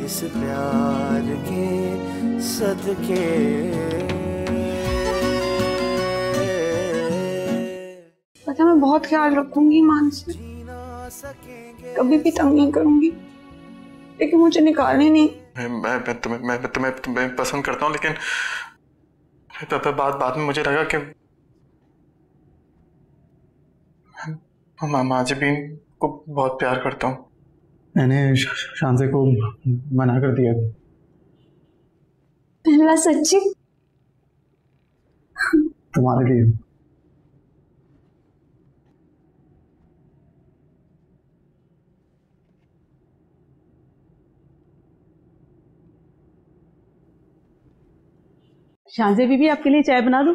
इस प्यार के सदके। पता मैं बहुत ख्याल रखूंगी मान से, कभी भी तंग नहीं करूंगी, लेकिन मुझे निकालने नहीं। मैं तुम्हें पसंद करता हूँ, लेकिन बाद में मुझे लगा कि माजिबीन को बहुत प्यार करता हूँ। मैंने शांजे को मना कर दिया। पहला सच्ची तुम्हारे लिए। शांजे बीबी आपके लिए चाय बना दूं?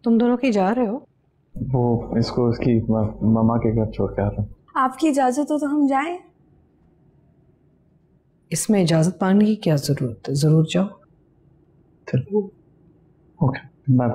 तुम दोनों कहीं जा रहे हो? वो इसको उसकी मामा के घर छोड़ के आ रहा हूँ। आपकी इजाजत हो तो हम जाएं? इसमें इजाजत मांगने की क्या जरूरत है, जरूर जाओ। चलो ओके बाय।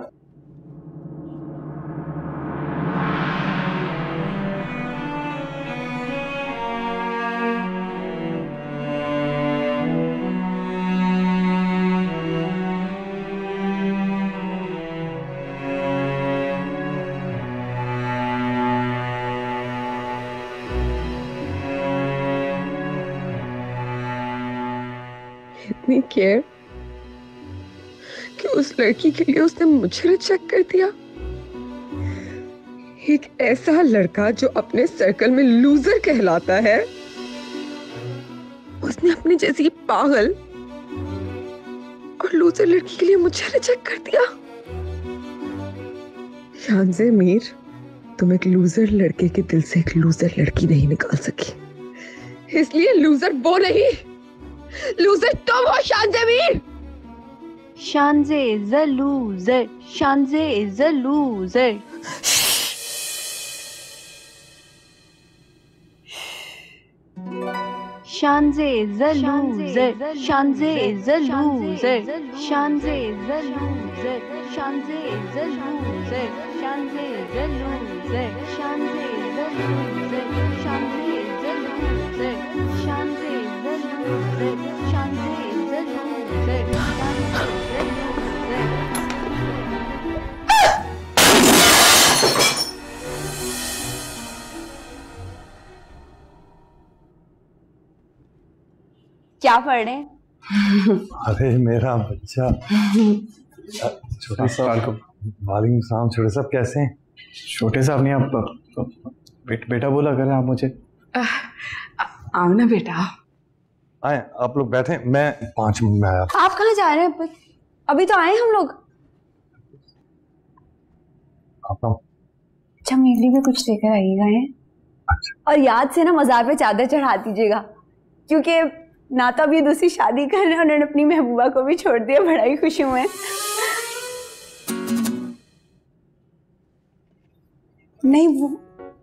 इतनी केयर कि उस लड़की के लिए उसने मुझे रिजेक्ट कर दिया। एक ऐसा लड़का जो अपने सर्कल में लूजर कहलाता है, उसने अपनी जैसी पागल और लूजर लड़की के लिए मुझे रिजेक्ट कर दिया। शांजे मीर, तुम एक लूजर लड़के के दिल से एक लूजर लड़की नहीं निकाल सकी, इसलिए लूजर वो नहीं, लूजर तुम हो शांजे Mir. Shanze is a loser. Shanze is a loser. Shanze is a loser. Shanze is a loser. Shanze is a loser. Shanze is a loser. Shanze is a loser. Shanze is a loser. Shanze is a loser. Shanze is a loser. Shanze is a loser. क्या पढ़ रहे हैं? अरे मेरा बच्चा। छोटे साहब, वालेकुम सलाम। छोटे साहब कैसे हैं? छोटे साहब नहीं, आप बेटा बोला करें आप मुझे। आओ ना बेटा। आए आप लोग बैठे, मैं 5 मिनट में आया। आप कहाँ जा रहे हैं? अभी तो आए हम लोग। अच्छा मेरे लिए भी कुछ लेकर आइएगा है? अच्छा। और याद से ना मज़ार पे चादर चढ़ा दीजिएगा, क्योंकि नाता भी दूसरी शादी कर रहे हैं, उन्होंने अपनी महबूबा को भी छोड़ दिया। बड़ा ही खुशी हुए। नहीं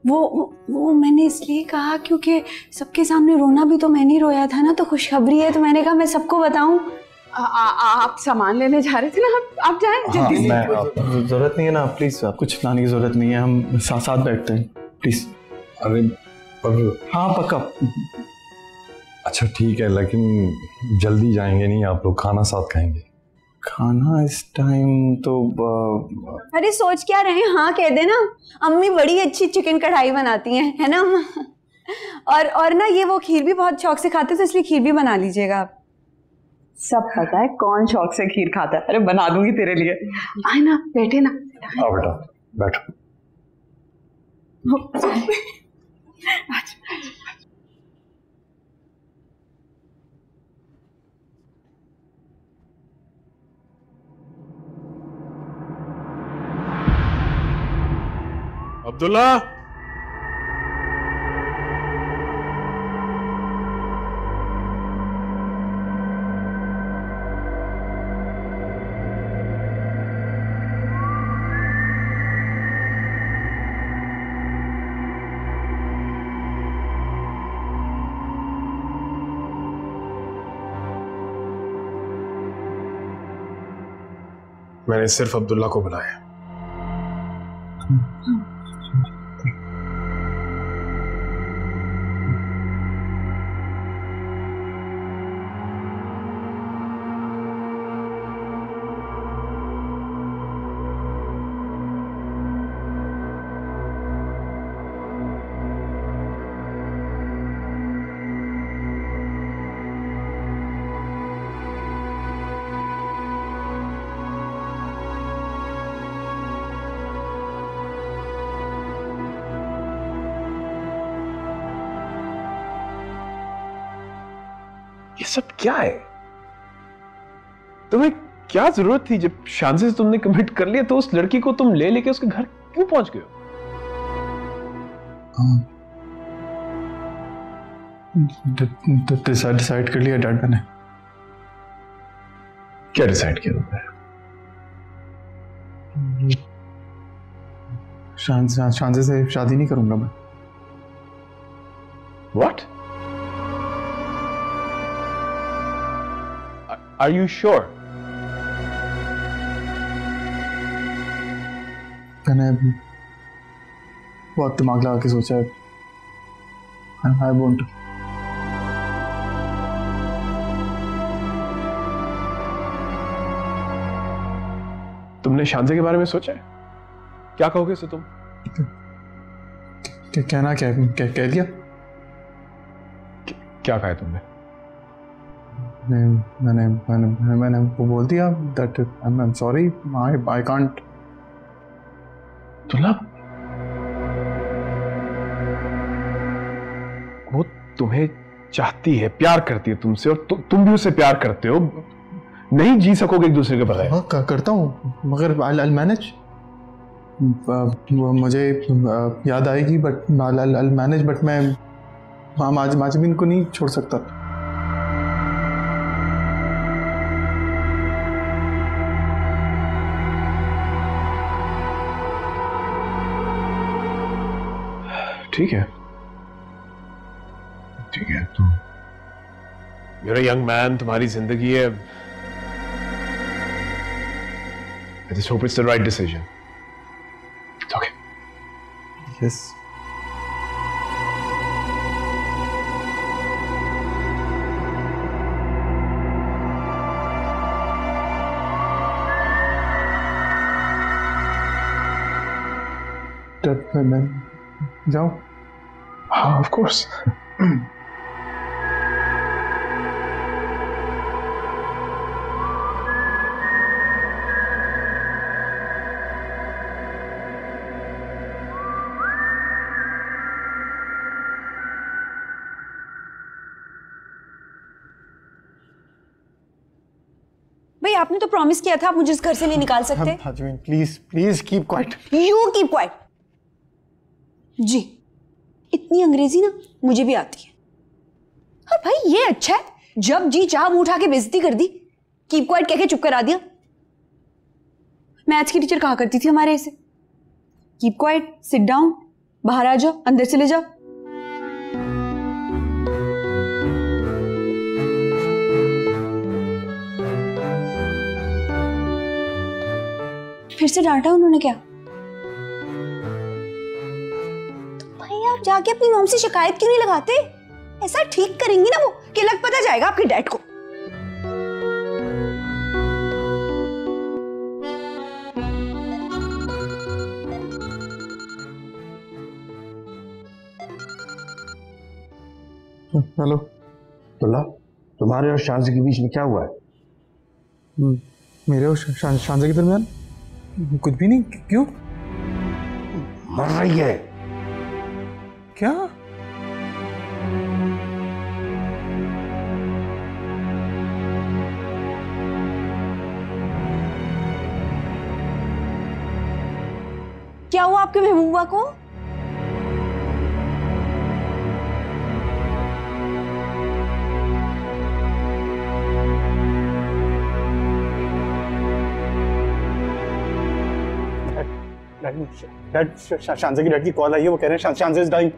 वो मैंने इसलिए कहा क्योंकि सबके सामने रोना भी तो मैंने रोया था ना, तो खुशखबरी है, तो मैंने कहा मैं सबको बताऊं। आप सामान लेने जा रहे थे ना, आप जाएं जल्दी से। जरूरत नहीं है ना, प्लीज कुछ लाने की जरूरत नहीं है, हम साथ बैठते हैं प्लीज। अरे हाँ पक्का। अच्छा ठीक है, लेकिन जल्दी जाएंगे नहीं आप लोग, खाना साथ खाएंगे। खाना इस टाइम तो अरे सोच क्या रहे हैं, हाँ कह देना। अम्मी बड़ी अच्छी चिकन कढ़ाई बनाती हैं, है ना। और ना ये वो खीर भी बहुत शौक से खाते, तो इसलिए खीर भी बना लीजिएगा आप। सब पता है कौन शौक से खीर खाता है। अरे बना दूंगी तेरे लिए। आए ना, बैठे ना। आओ बेटा बैठो। अब्दुल्ला, मैंने सिर्फ अब्दुल्ला को बुलाया। ये सब क्या है? तुम्हें क्या जरूरत थी? जब शांति से तुमने कमिट कर लिया तो उस लड़की को तुम ले लेके उसके घर क्यों पहुंच गए हो? डिसाइड कर लिया डैड मैंने। क्या डिसाइड किया तुमने? शांति से शादी नहीं करूंगा मैं। What? Are you sure? मैंने बहुत दिमाग लगा के सोचा है। I won't. तुमने शांति के बारे में सोचा है? क्या कहोगे उसे तुम? कहना क्या कह दिया? क्या कहा तुमने? मैंने वो बोल दिया that I'm sorry, I can't. तुला वो तुम्हें चाहती है, प्यार करती है तुमसे, और तुम भी उससे प्यार करते हो। नहीं जी सकोगे एक दूसरे के बगैर। हाँ करता हूँ, मगर I'll manage. मुझे याद आएगी बट I'll manage, बट मैं आज भी इनको नहीं छोड़ सकता। ठीक है तो you're a young man, तुम्हारी जिंदगी है। I just hope it's the right decision. It's okay. Yes. जाओ। हाँ, of course. भाई आपने तो प्रॉमिस किया था आप मुझे इस घर से नहीं निकाल सकते। Please keep quiet. You keep quiet. जी इतनी अंग्रेजी ना मुझे भी आती है। और भाई ये अच्छा है, जब जी चाह मुंह उठा के बेइज्जती कर दी, कीप क्वाइट कह के चुप करा दिया। मैथ्स की टीचर कहा करती थी हमारे ऐसे, कीप क्वाइट, सिट डाउन, बाहर आ जाओ, अंदर चले जाओ। फिर से डांटा उन्होंने क्या? तो भाई आप जाके अपनी मॉम से शिकायत क्यों नहीं लगाते? ऐसा ठीक करेंगी ना वो कि लग पता जाएगा आपके डैड को। हेलो अब्दुल्ला, तुम्हारे और शांति के बीच में क्या हुआ है? मेरे और शांति के दरमियान कुछ भी नहीं। क्यों? मर रही है। क्या? क्या हुआ आपके महबूबा को? डैड शांजा की डैड की कॉल आई है, वो कह रहे हैं शांजा इज डाइंग।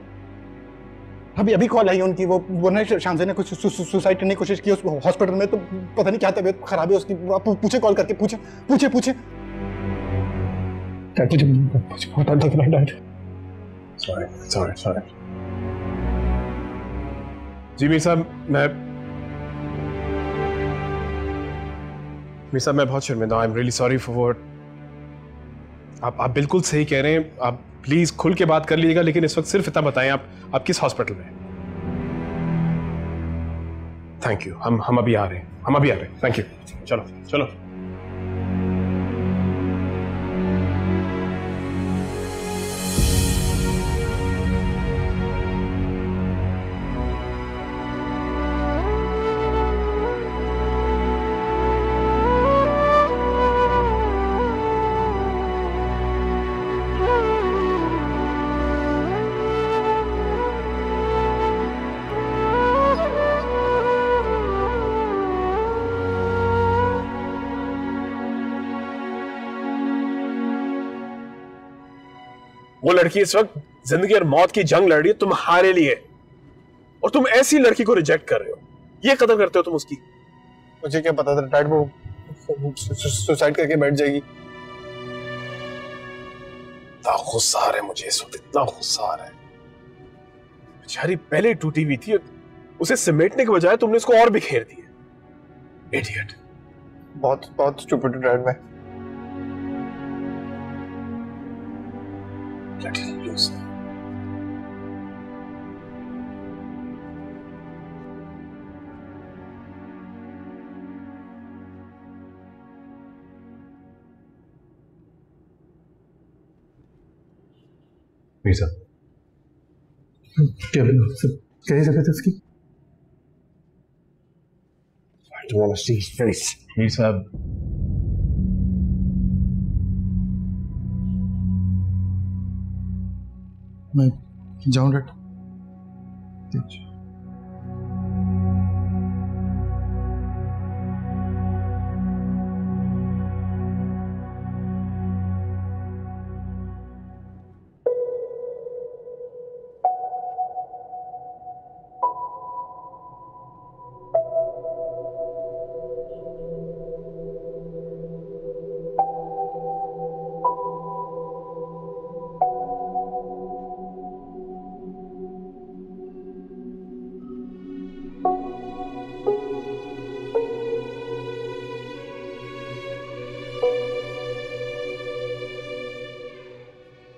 अभी कॉल आई है उनकी। वो ना शांजा ने कुछ सुसाइड करने की कोशिश की उस हॉस्पिटल में, तो पता नहीं क्या तबीयत खराब है उसकी। आप पूछे, कॉल करके पूछे। डैड मुझे बहुत डर लग रहा है डैड। सॉरी। जी मीर साहब मैं बहुत शर्मिंदा हूं। I am really sorry for what. आप बिल्कुल सही कह रहे हैं। आप प्लीज खुल के बात कर लीजिएगा, लेकिन इस वक्त सिर्फ इतना बताएं आप किस हॉस्पिटल में हैं। Thank you. हम अभी आ रहे हैं। Thank you. चलो। वो लड़की इस वक्त जिंदगी और मौत की जंग लड़ रही है तुम्हारे लिए, और तुम ऐसी लड़की को रिजेक्ट कर रहे हो। ये कदर करते हो तुम उसकी। मुझे क्या पता था डैड वो सुसाइड करके बैठ जाएगी। इतना गुस्सा आ रहा है मुझे इस वक्त, इतना गुस्सा आ रहा है। बेचारी पहले टूटी हुई थी, उसे समेटने के बजाय तुमने उसको और बिखेर दिया। इडियट। बहुत स्टूपिड डैड मैं। क्या तबीयत है उसकी? I don't want to see his face. Mir साहब मैं जाऊं डैड?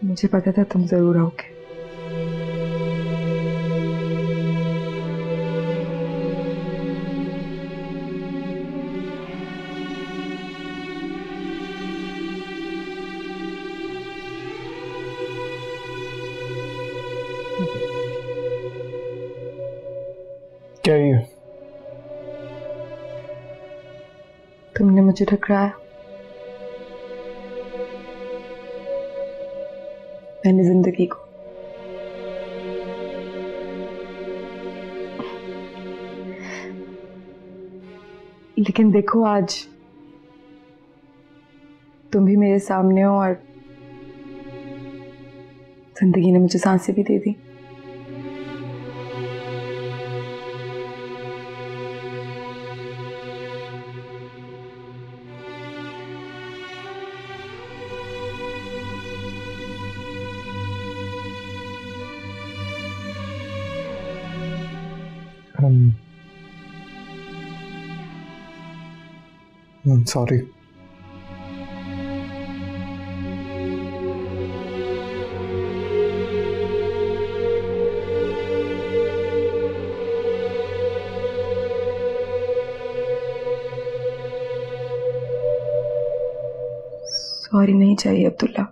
मुझे पता था तुम जरूर आओगे। क्या ये? तुमने मुझे ठकराया, मैंने जिंदगी को। लेकिन देखो आज तुम भी मेरे सामने हो और जिंदगी ने मुझे सांसें भी दे दी। I'm sorry. सॉरी नहीं चाहिए अब्दुल्ला।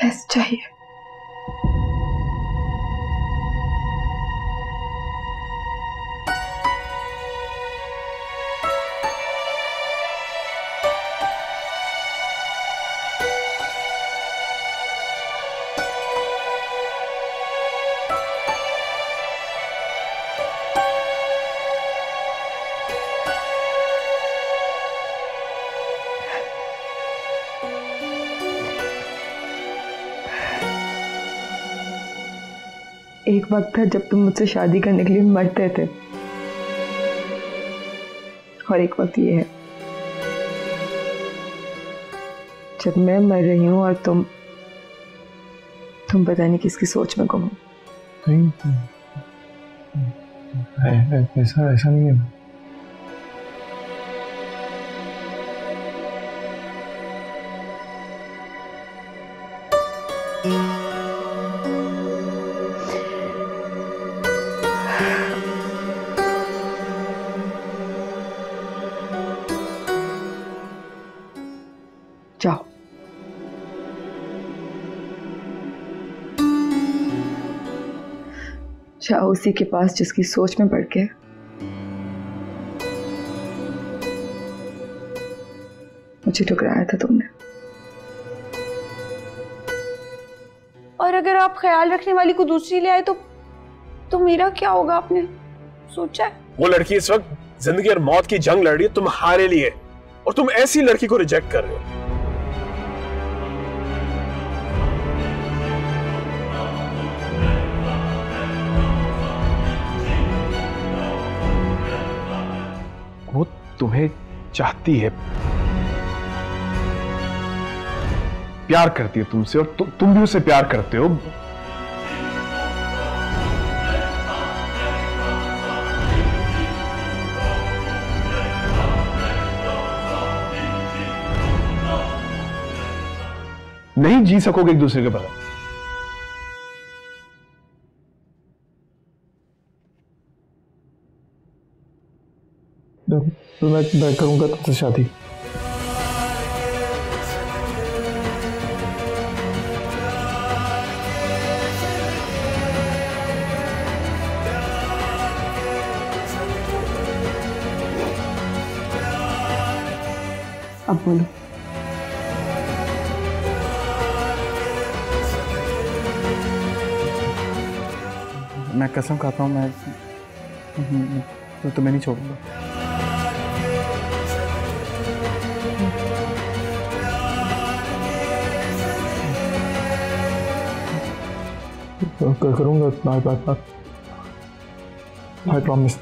यस चाहिए। एक वक्त था जब तुम मुझसे शादी करने के लिए मरते थे और एक वक्त ये है जब मैं मर रही हूँ और तुम पता नहीं किसकी सोच में गुम हो। ऐसा नहीं है। जाओ। जाओ उसी के पास जिसकी सोच में पड़ के मुझे ठुकराया था तुमने। और अगर आप ख्याल रखने वाली को दूसरी ले आए तो मेरा क्या होगा, आपने सोचा है? वो लड़की इस वक्त जिंदगी और मौत की जंग लड़ रही है तुम्हारे लिए, और तुम ऐसी लड़की को रिजेक्ट कर रहे हो। वो तुम्हें चाहती है, प्यार करती है तुमसे, और तुम भी उसे प्यार करते हो। नहीं जी सकोगे एक दूसरे के बगैर। तो मैं करूंगा तुमसे शादी। अब बोलो। मैं कसम खाता हूँ, मैं तुम्हें नहीं छोड़ूंगा। करूंगा, आई प्रॉमिस।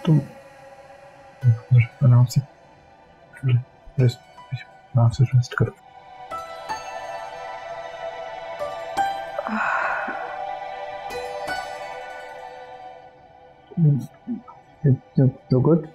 तुम आराम से रेस्ट करो। तो गुड।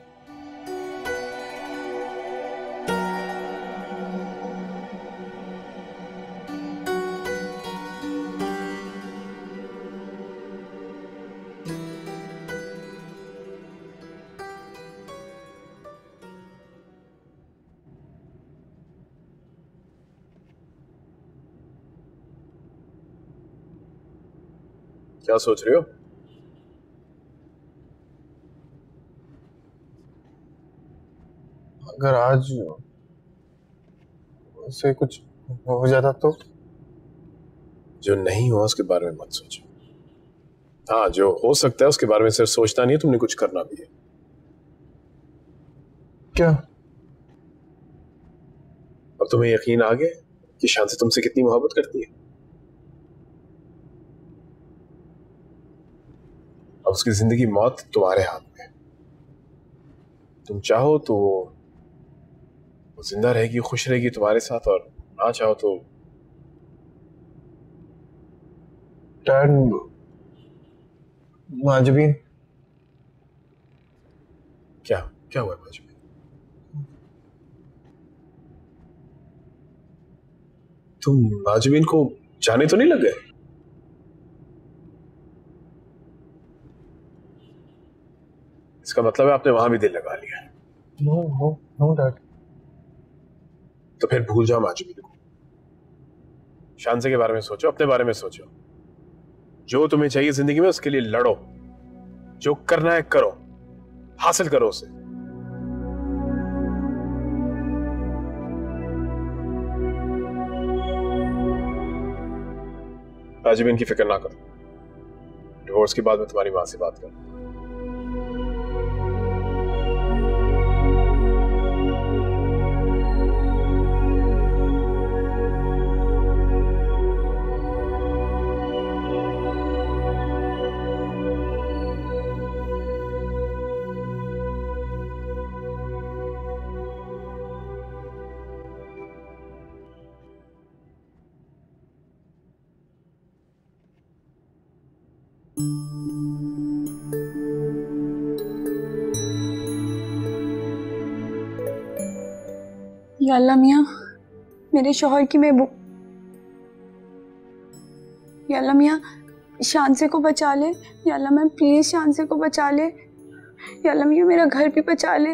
क्या सोच रहे हो? अगर आज उसे कुछ हो जाता तो? जो नहीं हुआ उसके बारे में मत सोचो। हाँ, जो हो सकता है उसके बारे में सिर्फ सोचना नहीं है, तुमने कुछ करना भी है। क्या? अब तुम्हें यकीन आ गया कि शांति तुमसे कितनी मोहब्बत करती है? अब उसकी जिंदगी मौत तुम्हारे हाथ में है। तुम चाहो तो वो जिंदा रहेगी, खुश रहेगी तुम्हारे साथ, और ना चाहो तो डैड, माजबीन। क्या क्या हुआ माजबीन? तुम माजबीन को जाने तो नहीं लग गए? इसका मतलब है आपने वहां भी दिल लगा लिया। No no no dad. तो फिर भूल जाओ माजबीन को। शांति के बारे में सोचो, अपने बारे में सोचो। जो तुम्हें चाहिए जिंदगी में उसके लिए लड़ो, जो करना है करो, हासिल करो उसे। राजीव, इनकी फिक्र ना करो, डिवोर्स के बाद मैं तुम्हारी मां से बात करूं। या अल्लाह मियाँ, मेरे शौहर की महबूब, या अल्लाह मियाँ शांसे को बचा ले। या अल्लाह मैम प्लीज शांसे को बचा ले। या अल्लाह मियाँ मेरा घर भी बचा ले।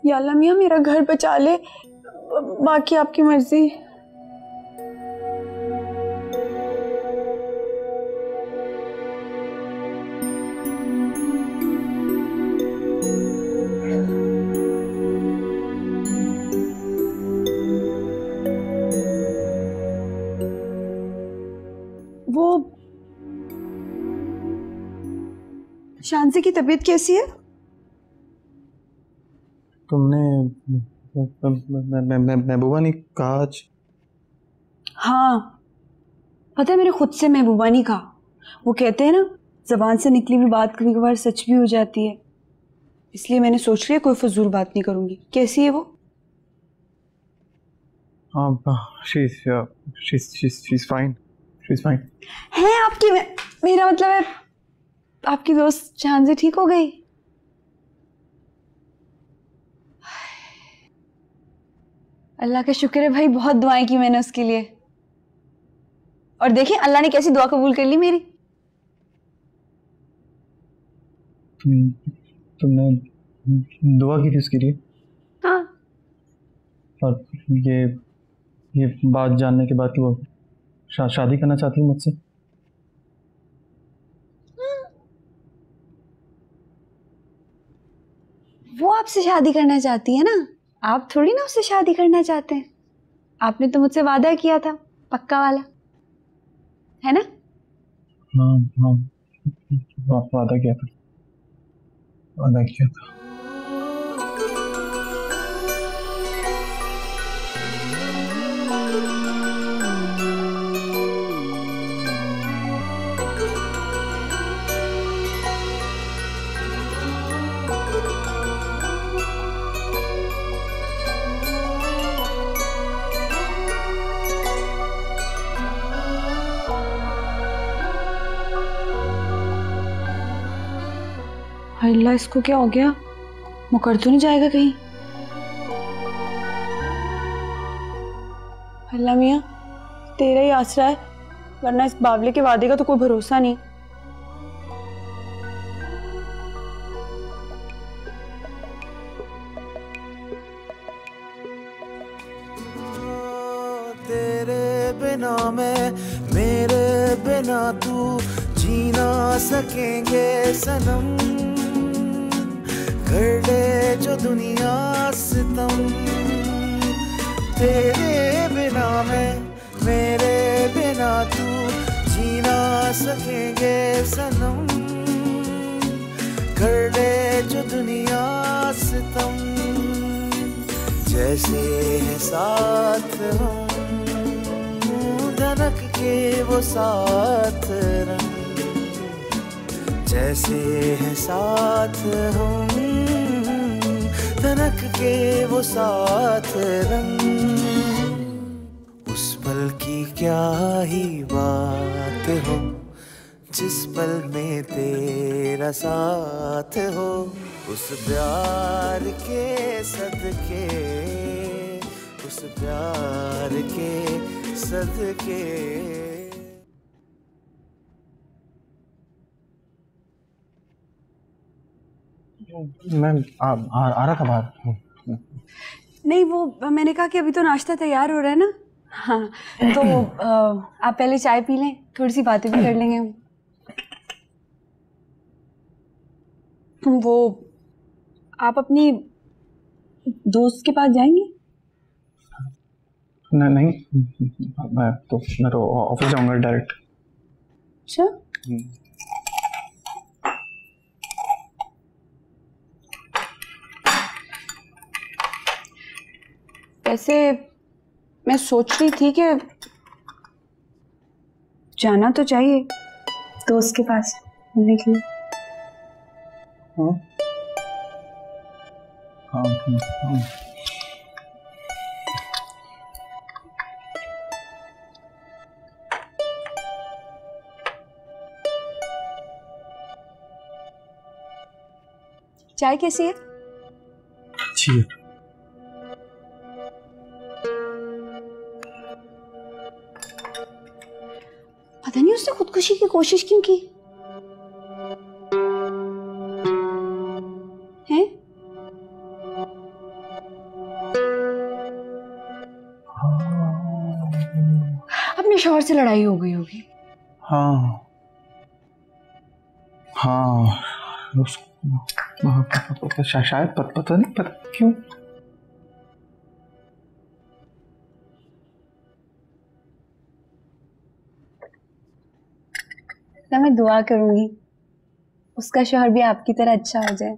या अल्लाह मियाँ मेरा घर बचा ले, बाकी आपकी मर्जी। वो शांसी की तबीयत कैसी है? तुमने महबूबा ने कहा आज? हाँ पता है, मेरे खुद से महबूबा नहीं कहा। वो कहते हैं ना, जबान से निकली हुई बात कभी कभार सच भी हो जाती है, इसलिए मैंने सोच लिया कोई फजूल बात नहीं करूंगी। कैसी है वो? हाँ she's fine. है आपकी, मेरा मतलब है आपकी दोस्त शांसी ठीक हो गई? अल्लाह का शुक्र है भाई, बहुत दुआएं की मैंने उसके लिए, और देखिए अल्लाह ने कैसी दुआ कबूल कर ली मेरी। तुमने दुआ की थी उसके लिए? हाँ। और ये बात जानने के बाद कि वो शादी करना चाहती है मुझसे? वो आपसे शादी करना चाहती है ना, आप थोड़ी ना उससे शादी करना चाहते हैं। आपने तो मुझसे वादा किया था, पक्का वाला, है ना? हाँ वादा किया था। अल्लाह, इसको क्या हो गया? मुकर तो नहीं जाएगा कहीं? अल्लाह मियाँ तेरा ही आसरा है, वरना इस बावले के वादे का तो कोई भरोसा नहीं। तेरे बिना मैं, मेरे बिना तू जी ना सकेंगे सनम, कर ले जो दुनिया सितम। तेरे बिना मैं, मेरे बिना तू जी ना सकेंगे सनम, कर ले जो दुनिया सितम। जैसे है साथ हम, धनक के वो साथ रंग, जैसे है साथ हम, धनक के वो साथ रंग। उस पल की क्या ही बात हो, जिस पल में तेरा साथ हो, उस प्यार के सदके, उस प्यार के सदके। मैं आ रहा था बाहर। नहीं, वो मैंने कहा कि अभी तो नाश्ता तैयार हो रहा है ना। हाँ, तो आप पहले चाय पी लें, थोड़ी सी बातें भी कर लेंगे हम। वो आप अपनी दोस्त के पास जाएंगे? नहीं, मैं तो ऑफिस जाऊंगा डायरेक्ट। अच्छा, वैसे मैं सोच रही थी कि जाना तो चाहिए दोस्त के पास मिलने के लिए। हाँ हाँ हाँ। चाय कैसी है? अच्छी है। पता नहीं उसने खुदकुशी की कोशिश क्यों की है? अपने शौहर से लड़ाई हो गई होगी। हाँ हाँ, शायद पता नहीं, पता क्यों। ना मैं दुआ करूंगी उसका शौहर भी आपकी तरह अच्छा हो जाए।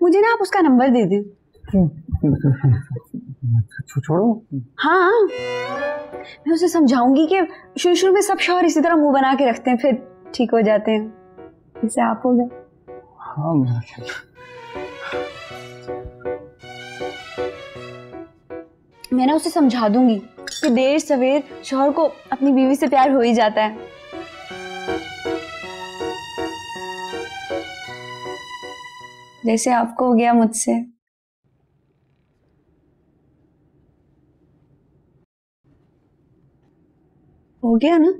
मुझे ना आप उसका नंबर दे दें। छोड़ो। हाँ, मैं उसे समझाऊंगी कि शुरू शुरू में सब शौहर इसी तरह मुंह बना के रखते हैं, फिर ठीक हो जाते हैं, जैसे आप हो गए। हाँ, मैं ना उसे समझा दूंगी कि देर सवेर शौहर को अपनी बीवी से प्यार हो ही जाता है। जैसे आपको हो गया मुझसे। हो गया ना?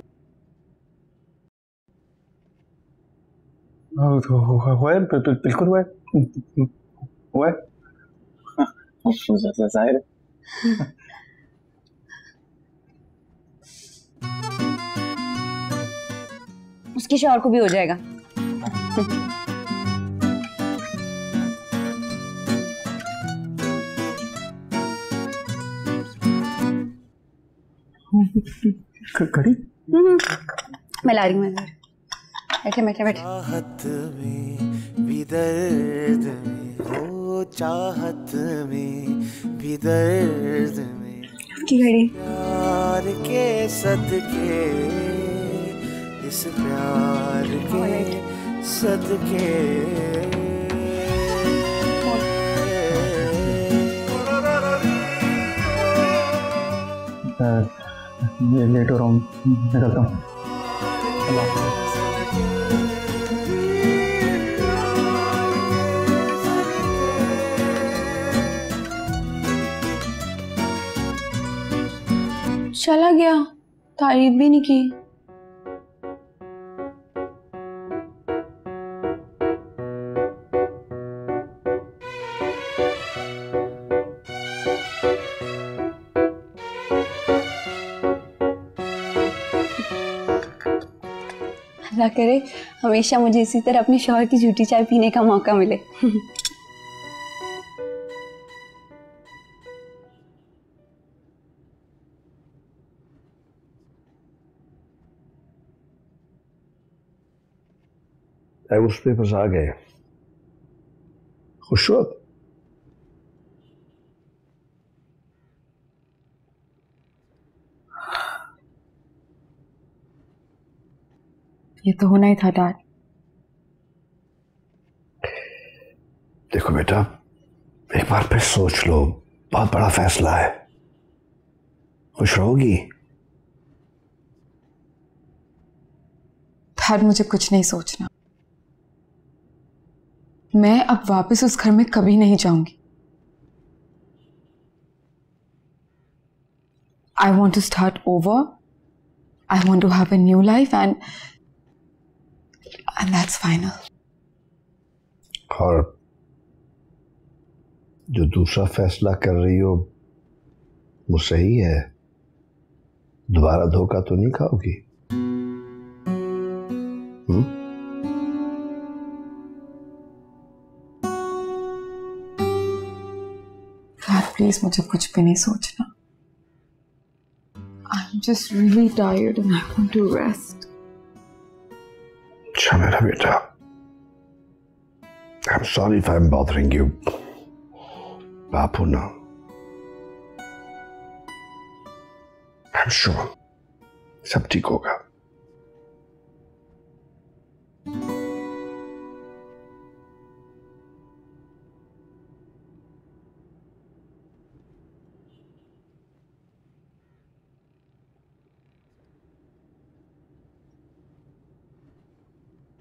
हुआ है, बिल्कुल हुआ है, हुआ है। जाहिर है। उसके शौहर को भी हो जाएगा। कड़ी मैं ला रही हूँ। बैठे बैठे बैठे। चाहत में भी दर्द में हो, चाहत में भी दर्द में, की घड़ी प्यार के सदके, इस प्यार के सदके। लेट हो रहा हूँ, निकलता हूँ। चला गया, तारीफ भी नहीं की। अल्लाह करे हमेशा मुझे इसी तरह अपने शौहर की झूठी चाय पीने का मौका मिले। उस पेपर्स आ गए, खुश हो? ये तो होना ही था डैड। देखो बेटा, एक बार फिर सोच लो, बहुत बड़ा फैसला है। खुश रहोगी? डैड, मुझे कुछ नहीं सोचना। मैं अब वापस उस घर में कभी नहीं जाऊंगी। I want to start over. I want to have a new life and And that's final. और जो दूसरा फैसला कर रही हो वो सही है? दोबारा धोखा तो नहीं खाओगी? प्लीज मुझे कुछ भी नहीं सोचना. I'm just really tired and I want to rest. अच्छा मेरा बेटा, I'm sorry if I'm bothering you. बापू ना, I'm sure सब ठीक होगा.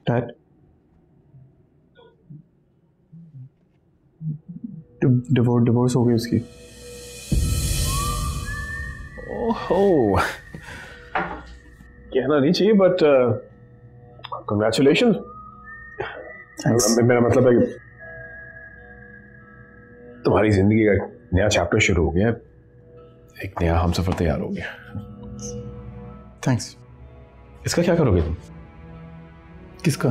डैड, डिवोर्स हो गई उसकी. ओह, कहना नहीं चाहिए बट कंग्रेचुलेशन. मेरा मतलब है तुम्हारी जिंदगी का एक नया चैप्टर शुरू हो गया, एक नया हमसफर तैयार हो गया. थैंक्स. इसका क्या करोगे तुम? किसका?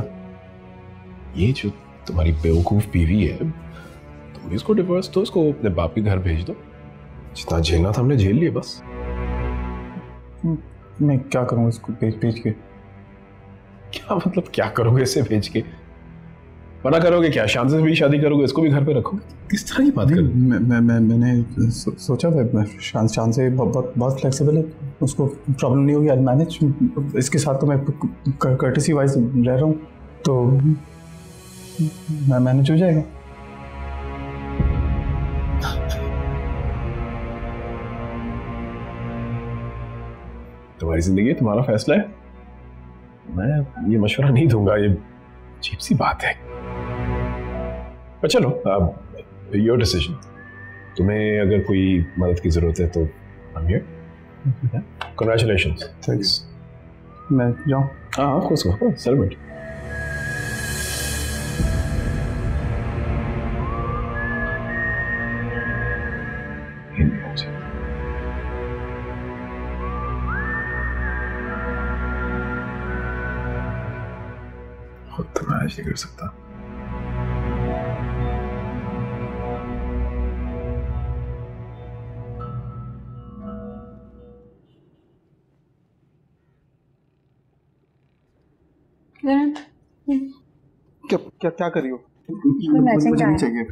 ये जो तुम्हारी बेवकूफ बीवी है, तुम इसको डिवोर्स दो, उसको अपने बाप के घर भेज दो. जितना झेलना था हमने झेल लिया बस. मैं क्या करूँ इसको भेज के? क्या मतलब क्या करोगे इसे भेज के? मना करोगे क्या? शान से भी शादी करोगे, इसको भी घर पे रखोगे? किस तरह की बात कर? मैंने सोचा था शान से बहुत फ्लेक्सिबल है, उसको प्रॉब्लम नहीं होगी. आज मैनेज, इसके साथ तो मैं कर्टेसी वाइज रह रहा हूँ तो मैं मैनेज हो जाएगा. तुम्हारी जिंदगी तुम्हारा फैसला है, मैं ये मशवरा नहीं दूंगा. ये अजीब सी बात है. पर चलो, योर डिसीजन. तुम्हें अगर कोई मदद की जरूरत है तो I am here. Congratulations. Thanks. मैं जाऊँ? हाँ, खुश हो, सेलिब्रेट. खुद तो मैनेज नहीं कर सकता. क्या कर रही हो? मैचिंग मुझे नहीं चाहिए.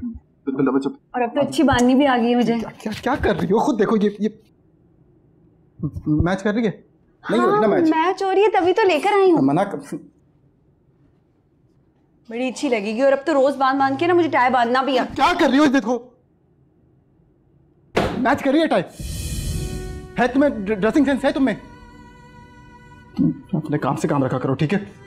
और अब तो अच्छी बानी भी आ गई है मुझे. क्या कर रही हो? खुद देखो, ये मैच कर रही है. नहीं हो रही ना मैच हो रही है तभी तो लेकर आई हूँ. मना कर. बड़ी अच्छी लगेगी. और अब तो रोज बांध के ना मुझे टाई बांधना भी है. क्या कर रही हो? देखो, मैच कर रही है. टाई है तुम्हें? ड्रेसिंग सेंस है तुम्हें? तुम अपने काम से काम रखा करो, ठीक है?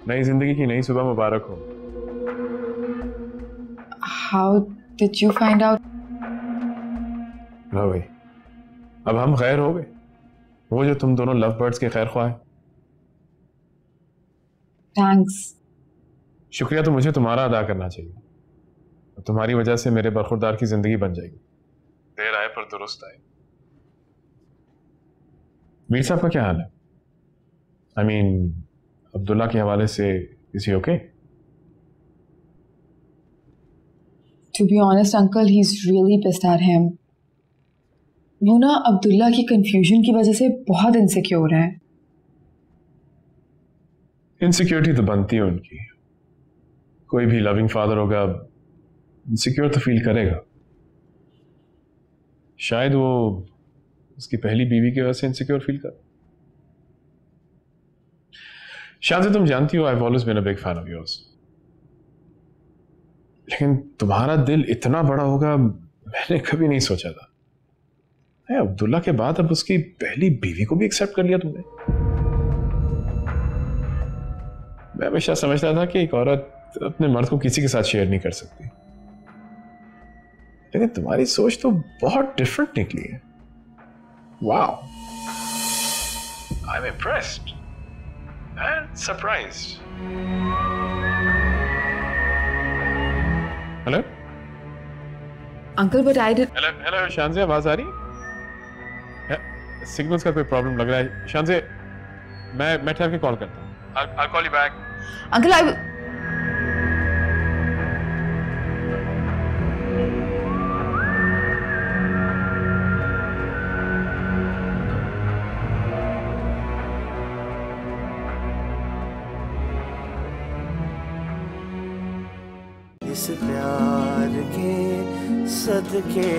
नई जिंदगी की नई सुबह मुबारक हो. How did you find out? लो भाई, अब हम खैर हो गए. वो जो तुम दोनों लव बर्ड्स के खैर ख्वाह हैं. Thanks. शुक्रिया तो मुझे तुम्हारा अदा करना चाहिए. तुम्हारी वजह से मेरे बरखुरदार की जिंदगी बन जाएगी. देर आए पर दुरुस्त आए. मीर साहब का क्या हाल है? आई मीन, अब्दुल्ला के हवाले से is he okay? To be honest, uncle, he's really pissed at him. वो ना अब्दुल्ला की कंफ्यूजन की वजह से बहुत इनसिक्योर है। इनसिक्योरिटी तो बनती है उनकी, कोई भी लविंग फादर होगा इनसिक्योर तो फील करेगा। शायद वो उसकी पहली बीवी की वजह से इनसिक्योर फील कर। शायद तुम जानती हो I have always been a big fan of yours, लेकिन तुम्हारा दिल इतना बड़ा होगा मैंने कभी नहीं सोचा था। अब्दुल्ला के बाद अब उसकी पहली बीवी को भी एक्सेप्ट कर लिया तुमने। मैं हमेशा समझता था कि एक औरत अपने मर्द को किसी के साथ शेयर नहीं कर सकती, लेकिन तुम्हारी सोच तो बहुत डिफरेंट निकली है। Wow, I am impressed and surprised. Hello uncle, but I did. Hello hello Shanzay, आवाज आ रही है? सिग्नल्स का कोई प्रॉब्लम लग रहा है। शानज़े, मैं ठहर के कॉल करता हूँ। I'll call you back. Uncle, I इस प्यार के सदके